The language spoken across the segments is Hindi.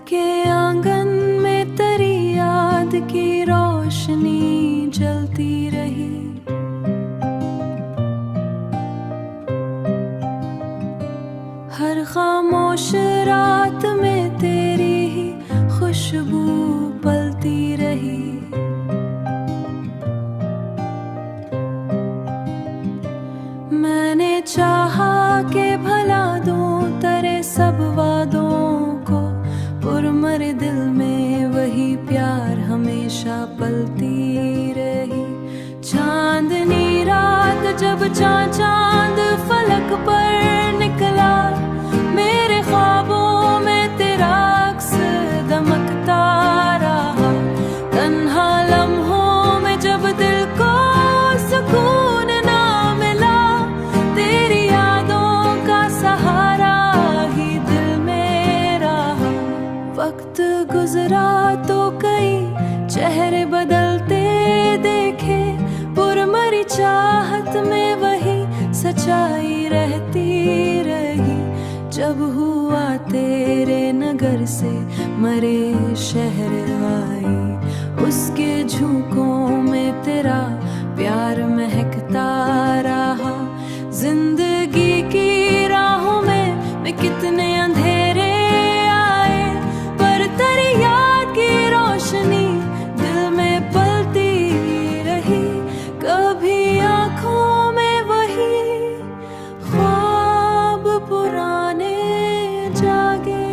के आंगन में तेरी याद की रोशनी जलती रही। हर खामोश रात में तेरी ही खुशबू पलती रही। मैंने चाहा कि भला दूं तेरे सब वादों को, पुरमर दिल में वही प्यार हमेशा पलती रही। चांदनी रात जब चांद फलक पर निकला, मेरे ख्वाबों में तेरा अक्स दमकता रहा। तन्हा लम्हों में जब दिल को सुकून ना मिला, तेरी यादों का सहारा ही दिल में रहा। वक्त गुजरा तो कई चेहरे बदलते देखे, पुरमरी चाहत में वही सच्चाई रहती रही। जब हुआ तेरे नगर से मरे शहर आई, उसके झोंकों में तेरा प्यार महकता रहा। जिंदगी की राहों में कितने अंधेरे आए, पर तेरी याद की रोशनी दिल में पलती रही। कभी आंखों में वही ख्वाब पुराने जागे,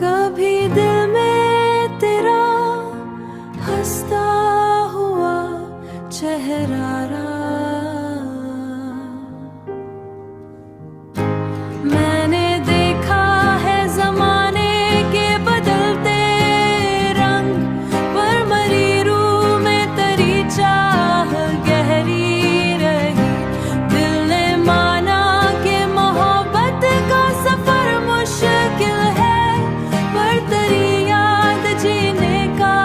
कभी दिल में तेरा हंसता हुआ चेहरा रहा। मैंने देखा है जमाने के बदलते रंग, पर मरी रूह में तेरी चाह गहरी रही। दिल ने माना कि मोहब्बत का सफर मुश्किल है, पर तेरी याद जीने का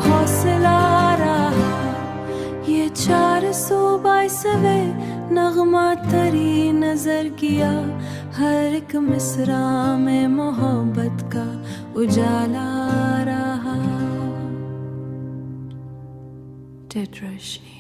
हौसला रहा। ये 422वें नगमा तेरी नजर किया, हर एक मिसरा में मोहब्बत का उजाला रहा। रोशनी।